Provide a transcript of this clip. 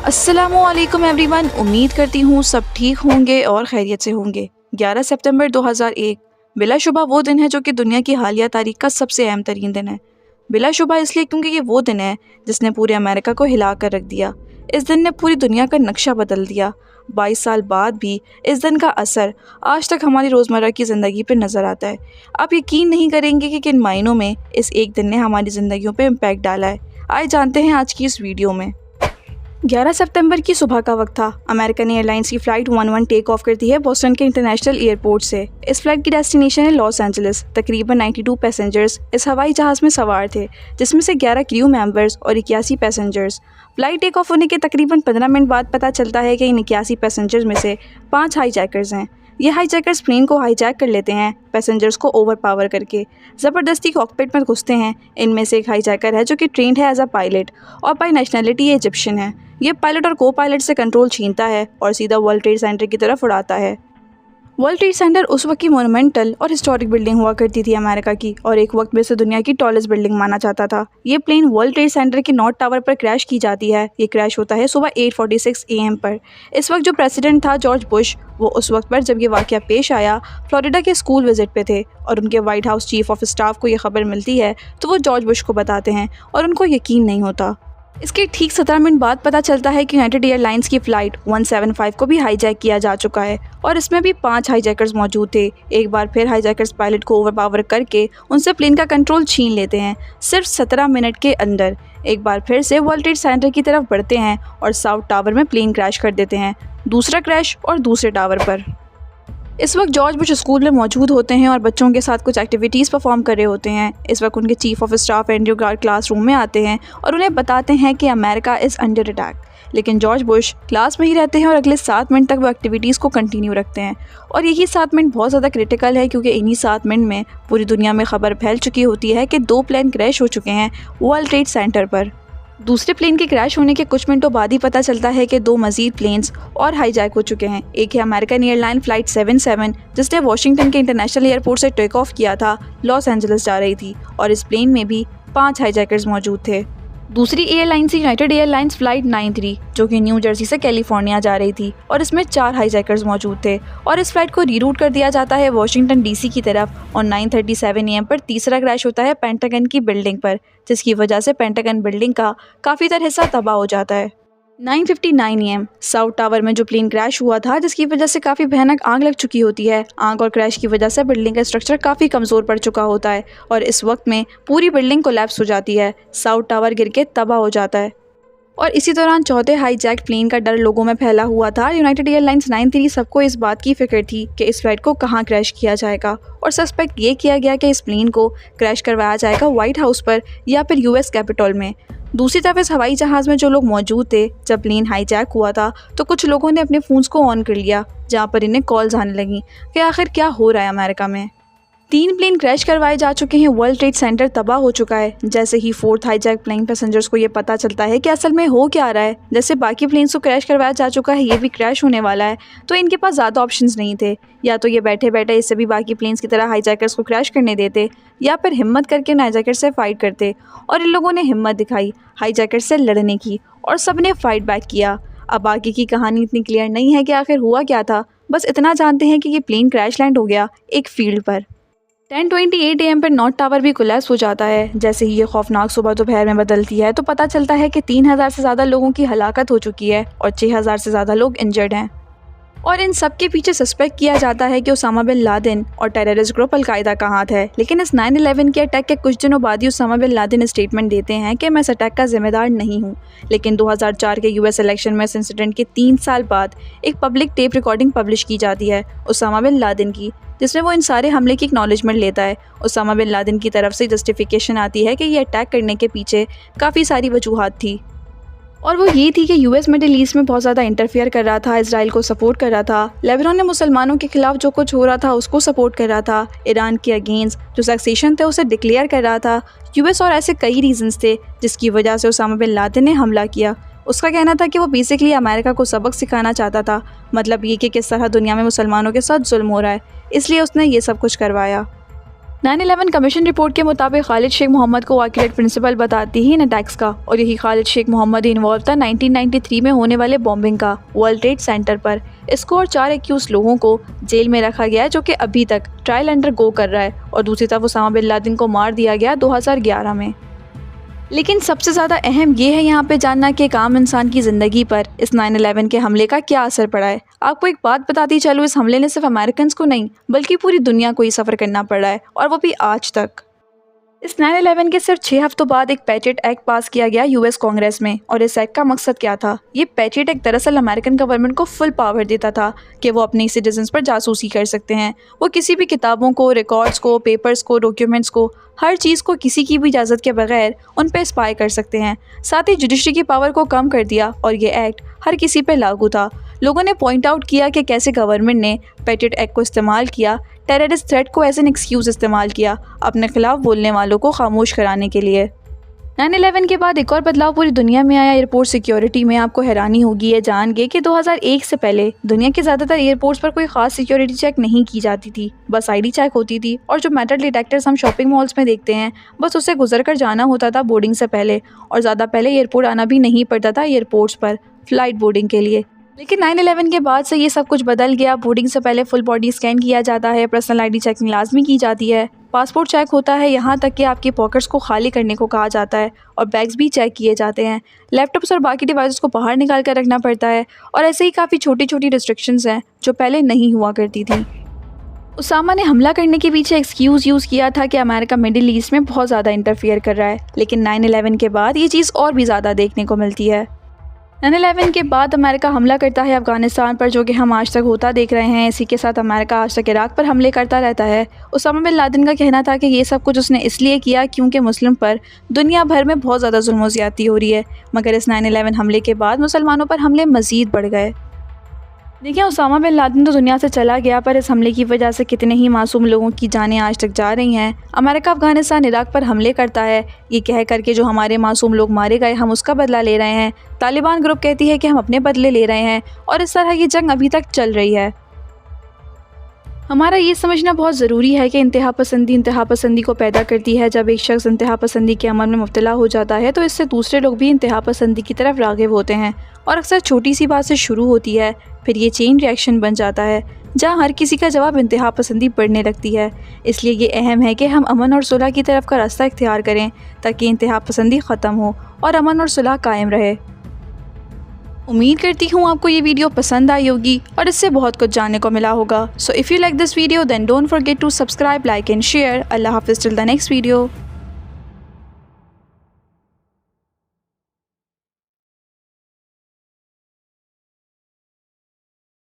अस्सलामुअलैकुम एवरीवन, उम्मीद करती हूँ सब ठीक होंगे और खैरियत से होंगे। 11 सितंबर 2001 बिलाशुबा वो दिन है जो कि दुनिया की हालिया तारीख का सबसे अहम तरीन दिन है। बिलाशुबा इसलिए क्योंकि ये वो दिन है जिसने पूरे अमेरिका को हिला कर रख दिया। इस दिन ने पूरी दुनिया का नक्शा बदल दिया। 22 साल बाद भी इस दिन का असर आज तक हमारी रोज़मर्रा की ज़िंदगी पर नज़र आता है। आप यकीन नहीं करेंगे कि किन मायनों में इस एक दिन ने हमारी ज़िंदगियों पर इम्पैक्ट डाला है। आइए जानते हैं आज की इस वीडियो में। 11 सितंबर की सुबह का वक्त था। अमेरिकन एयरलाइंस की फ़्लाइट 11 टेक ऑफ करती है बोस्टन के इंटरनेशनल एयरपोर्ट से। इस फ्लाइट की डेस्टिनेशन है लॉस एंजलिस। तकरीबन 92 पैसेंजर्स इस हवाई जहाज़ में सवार थे, जिसमें से 11 क्रू मेंबर्स और 81 पैसेंजर्स। फ्लाइट टेक ऑफ होने के तकरीबन 15 मिनट बाद पता चलता है कि इन 81 पैसेंजर्स में से 5 हाईजैकर्स हैं। ये हाईजैकर्स प्लेन को हाईजैक कर लेते हैं, पैसेंजर्स को ओवरपावर करके ज़बरदस्ती कॉकपिट में घुसते हैं। इनमें से एक हाईजैकर है जो कि ट्रेंड है एज अ पायलट और बाय नेशनलिटी ये इजिप्शियन है। ये पायलट और को पायलट से कंट्रोल छीनता है और सीधा वर्ल्ड ट्रेड सेंटर की तरफ उड़ाता है। वर्ल्ड ट्रेड सेंटर उस वक्त की मोनूमेंटल और हिस्टोरिक बिल्डिंग हुआ करती थी अमेरिका की, और एक वक्त में से दुनिया की टॉलेस्ट बिल्डिंग माना जाता था। ये प्लेन वर्ल्ड ट्रेड सेंटर के नॉर्थ टावर पर क्रैश की जाती है। ये क्रैश होता है सुबह 8:46 AM पर। इस वक्त जो प्रेसिडेंट था जॉर्ज बुश, वो उस वक्त पर जब ये वाक़या पेश आया फ्लोरिडा के स्कूल विजिट पे थे, और उनके white house chief of staff को ये खबर मिलती है तो वो जॉर्ज बुश को बताते हैं और उनको यकीन नहीं होता। इसके ठीक 17 मिनट बाद पता चलता है कि यूनाइटेड एयरलाइंस की फ़्लाइट 175 को भी हाईजैक किया जा चुका है, और इसमें भी 5 हाईजैकर्स मौजूद थे। एक बार फिर हाईजैकर्स पायलट को ओवरपावर करके उनसे प्लेन का कंट्रोल छीन लेते हैं। सिर्फ 17 मिनट के अंदर एक बार फिर से वर्ल्ड ट्रेड सेंटर की तरफ बढ़ते हैं और साउथ टावर में प्लेन क्रैश कर देते हैं। दूसरा क्रैश और दूसरे टावर पर। इस वक्त जॉर्ज बुश स्कूल में मौजूद होते हैं और बच्चों के साथ कुछ एक्टिविटीज़ परफॉर्म कर रहे होते हैं। इस वक्त उनके chief of staff Andrew guard classroom में आते हैं और उन्हें बताते हैं कि अमेरिका इज़ अंडर अटैक। लेकिन जॉर्ज बुश क्लास में ही रहते हैं और अगले 7 मिनट तक वो एक्टिविटीज़ को कंटिन्यू रखते हैं। और यही 7 मिनट बहुत ज़्यादा क्रिटिकल है, क्योंकि इन्हीं 7 मिनट में पूरी दुनिया में खबर फैल चुकी होती है कि 2 प्लेन क्रैश हो चुके हैं वर्ल्ड ट्रेड सेंटर पर। दूसरे प्लेन के क्रैश होने के कुछ मिनटों बाद ही पता चलता है कि 2 मज़ीद प्लेन्स और हाईजैक हो चुके हैं। एक है अमेरिकन एयरलाइन फ़्लाइट 77 जिसने वाशिंगटन के इंटरनेशनल एयरपोर्ट से टेक ऑफ किया था, लॉस एंजलिस जा रही थी, और इस प्लेन में भी 5 हाईजैकर्स मौजूद थे। दूसरी एयरलाइन थी यूनाइटेड एयरलाइंस फ़्लाइट 93 जो कि न्यू जर्सी से कैलिफोर्निया जा रही थी, और इसमें 4 हाईजैकर्स मौजूद थे। और इस फ्लाइट को रीरूट कर दिया जाता है वाशिंगटन DC की तरफ, और 9:37 AM पर तीसरा क्रैश होता है पेंटागन की बिल्डिंग पर, जिसकी वजह से पेंटागन बिल्डिंग का काफ़ी तरह हिस्सा तबाह हो जाता है। 9:59 AM साउथ टावर में जो प्लेन क्रैश हुआ था, जिसकी वजह से काफ़ी भयानक आग लग चुकी होती है। आग और क्रैश की वजह से बिल्डिंग का स्ट्रक्चर काफ़ी कमज़ोर पड़ चुका होता है, और इस वक्त में पूरी बिल्डिंग कोलैप्स हो जाती है। साउथ टावर गिर के तबाह हो जाता है। और इसी दौरान चौथे हाईजैक प्लेन का डर लोगों में फैला हुआ था। यूनाइटेड एयरलाइंस 93 सबको इस बात की फिक्र थी कि इस फ्लाइट को कहाँ क्रैश किया जाएगा, और सस्पेक्ट ये किया गया कि इस प्लेन को क्रैश करवाया जाएगा व्हाइट हाउस पर या फिर US कैपिटल में। दूसरी तरफ इस हवाई जहाज़ में जो लोग मौजूद थे जब प्लेन हाईजैक हुआ था, तो कुछ लोगों ने अपने फ़ोन्स को ऑन कर लिया, जहाँ पर इन्हें कॉल्स आने लगी कि आखिर क्या हो रहा है अमेरिका में। 3 प्लेन क्रैश करवाए जा चुके हैं, वर्ल्ड ट्रेड सेंटर तबाह हो चुका है। जैसे ही 4th हाईजैक प्लेन पैसेंजर्स को ये पता चलता है कि असल में हो क्या रहा है, जैसे बाकी प्लेन्स को क्रैश करवाया जा चुका है, ये भी क्रैश होने वाला है, तो इनके पास ज़्यादा ऑप्शंस नहीं थे। या तो ये बैठे बैठे इससे भी बाकी प्लेन्स की तरह हाईजैकर्स को क्रैश करने देते, या फिर हिम्मत करके उन हाईजैकर्स से फाइट करते। और इन लोगों ने हिम्मत दिखाई हाईजैकर्स से लड़ने की, और सब ने फाइट बैक किया। अब आगे की कहानी इतनी क्लियर नहीं है कि आखिर हुआ क्या था, बस इतना जानते हैं कि ये प्लेन क्रैश लैंड हो गया एक फील्ड पर। 10:28 AM पर नॉर्थ टावर भी कोलैप्स हो जाता है। जैसे ही ये खौफनाक सुबह दोपहर में बदलती है, तो पता चलता है कि 3000 से ज़्यादा लोगों की हलाकत हो चुकी है और 6000 से ज़्यादा लोग इंजर्ड हैं। और इन सब के पीछे सस्पेक्ट किया जाता है कि उसामा बिन लादेन और टेररिस्ट ग्रुप अलकायदा का हाथ है। लेकिन इस 9/11 के अटैक के कुछ दिनों बाद ही उसामा बिन लादेन स्टेटमेंट देते हैं कि मैं इस अटैक का जिम्मेदार नहीं हूँ। लेकिन 2004 के US इलेक्शन में इस इंसिडेंट के 3 साल बाद एक पब्लिक टेप रिकॉर्डिंग पब्लिश की जाती है उसामा बिन लादेन की, जिसमें वो इन सारे हमले की एक्नॉलेजमेंट लेता है। उसामा बिन लादेन की तरफ से जस्टिफिकेशन आती है कि ये अटैक करने के पीछे काफ़ी सारी वजूहात थी, और वो ये थी कि US मिडिल ईस्ट में बहुत ज़्यादा इंटरफेयर कर रहा था, इसराइल को सपोर्ट कर रहा था, लेबनान ने मुसलमानों के खिलाफ जो कुछ हो रहा था उसको सपोर्ट कर रहा था, ईरान के अगेंस्ट जो सेक्सेशन थे उसे डिक्लेयर कर रहा था US, और ऐसे कई रीजंस थे जिसकी वजह से उसामा बिन लादेन ने हमला किया। उसका कहना था कि वो बेसिकली अमेरिका को सबक सिखाना चाहता था, मतलब ये कि किस तरह दुनिया में मुसलमानों के साथ जुल्म हो रहा है, इसलिए उसने ये सब कुछ करवाया। 9/11 कमीशन रिपोर्ट के मुताबिक खालिद शेख मोहम्मद को आर्किटेक्ट प्रिंसिपल बताती ही इन अटैक्स का, और यही खालिद शेख मोहम्मद ही इन्वॉल्व था 1993 में होने वाले बॉम्बिंग का वर्ल्ड ट्रेड सेंटर पर। इसको और 4 एक्यूज लोगों को जेल में रखा गया है, जो कि अभी तक ट्रायल अंडर गो कर रहा है। और दूसरी तरफ उसामा बिन लादेन को मार दिया गया 2011 में। लेकिन सबसे ज़्यादा अहम ये है यहाँ पे जानना कि एक आम इंसान की ज़िंदगी पर इस 9/11 के हमले का क्या असर पड़ा है। आपको एक बात बताती चलूँ, इस हमले ने सिर्फ अमेरिकन को नहीं बल्कि पूरी दुनिया को ही सफ़र करना पड़ा है, और वो भी आज तक। इस 9/11 के सिर्फ 6 हफ्तों बाद एक पैट्रियट एक्ट पास किया गया यूएस कांग्रेस में। और इस एक्ट का मकसद क्या था? ये पैट्रियट एक्ट दरअसल अमेरिकन गवर्नमेंट को फुल पावर देता था कि वो अपने सिटीजन्स पर जासूसी कर सकते हैं। वो किसी भी किताबों को, रिकॉर्ड्स को, पेपर्स को, डॉक्यूमेंट्स को, हर चीज़ को किसी की भी इजाज़त के बगैर उन पर स्पाई कर सकते हैं। साथ ही जुडिशरी की पावर को कम कर दिया, और ये एक्ट हर किसी पर लागू था। लोगों ने पॉइंट आउट किया कि कैसे गवर्नमेंट ने पैट्रियट एक्ट को इस्तेमाल किया, टेररिस्ट थ्रेट को एज एन एक्सक्यूज़ इस्तेमाल किया अपने खिलाफ बोलने वालों को खामोश कराने के लिए। 9/11 के बाद एक और बदलाव पूरी दुनिया में आया, एयरपोर्ट सिक्योरिटी में। आपको हैरानी होगी ये जान के कि 2001 से पहले दुनिया के ज़्यादातर एयरपोर्ट्स पर कोई ख़ास सिक्योरिटी चेक नहीं की जाती थी, बस आईडी चेक होती थी। और जो मेटल डिटेक्टर्स हम शॉपिंग मॉल्स में देखते हैं, बस उससे गुजर कर जाना होता था बोर्डिंग से पहले। और ज़्यादा पहले एयरपोर्ट आना भी नहीं पड़ता था एयरपोर्ट्स पर फ़्लाइट बोर्डिंग के लिए। लेकिन 9/11 के बाद से ये सब कुछ बदल गया। बोर्डिंग से पहले फुल बॉडी स्कैन किया जाता है, पर्सनल आईडी चेकिंग लाजमी की जाती है, पासपोर्ट चेक होता है, यहाँ तक कि आपकी पॉकेट्स को खाली करने को कहा जाता है, और बैग्स भी चेक किए जाते हैं। लैपटॉप्स और बाकी डिवाइसेस को बाहर निकाल कर रखना पड़ता है। और ऐसे ही काफ़ी छोटी छोटी रिस्ट्रिक्शंस हैं जो पहले नहीं हुआ करती थी। उसामा ने हमला करने के पीछे एक्सक्यूज़ यूज़ किया था कि अमेरिका मिडिल ईस्ट में बहुत ज़्यादा इंटरफियर कर रहा है। लेकिन 9/11 के बाद ये चीज़ और भी ज़्यादा देखने को मिलती है। 9/11 के बाद अमेरिका हमला करता है अफ़गानिस्तान पर, जो कि हम आज तक होता देख रहे हैं। इसी के साथ अमेरिका आज तक इराक़ पर हमले करता रहता है। उसामा बिन लादेन का कहना था कि ये सब कुछ उसने इसलिए किया क्योंकि मुस्लिम पर दुनिया भर में बहुत ज़्यादा जुल्म और ज़्यादती हो रही है। मगर इस 9/11 हमले के बाद मुसलमानों पर हमले मज़ीद बढ़ गए। देखिए, उसामा बिन लादेन तो दुनिया से चला गया, पर इस हमले की वजह से कितने ही मासूम लोगों की जानें आज तक जा रही हैं। अमेरिका अफ़गानिस्तान इराक़ पर हमले करता है, ये कह करके जो हमारे मासूम लोग मारे गए हम उसका बदला ले रहे हैं। तालिबान ग्रुप कहती है कि हम अपने बदले ले रहे हैं, और इस तरह ये जंग अभी तक चल रही है। हमारा ये समझना बहुत ज़रूरी है कि इंतहा पसंदी को पैदा करती है। जब एक शख्स इंतहा पसंदी के अमल में मुब्तला हो जाता है तो इससे दूसरे लोग भी इंतहा पसंदी की तरफ राग़िब होते हैं, और अक्सर छोटी सी बात से शुरू होती है, फिर ये चेन रिएक्शन बन जाता है जहाँ हर किसी का जवाब इंतहा पसंदी बढ़ने लगती है। इसलिए ये अहम है कि हम अमन और सुलह की तरफ का रास्ता इख्तियार करें ताकि इंतहा पसंदी ख़त्म हो और अमन और सुलह कायम रहे। उम्मीद करती हूँ आपको ये वीडियो पसंद आई होगी और इससे बहुत कुछ जानने को मिला होगा। So if you like this video then don't forget to subscribe, like and share. अल्लाह हाफ़िज़ टिल द नेक्स्ट वीडियो।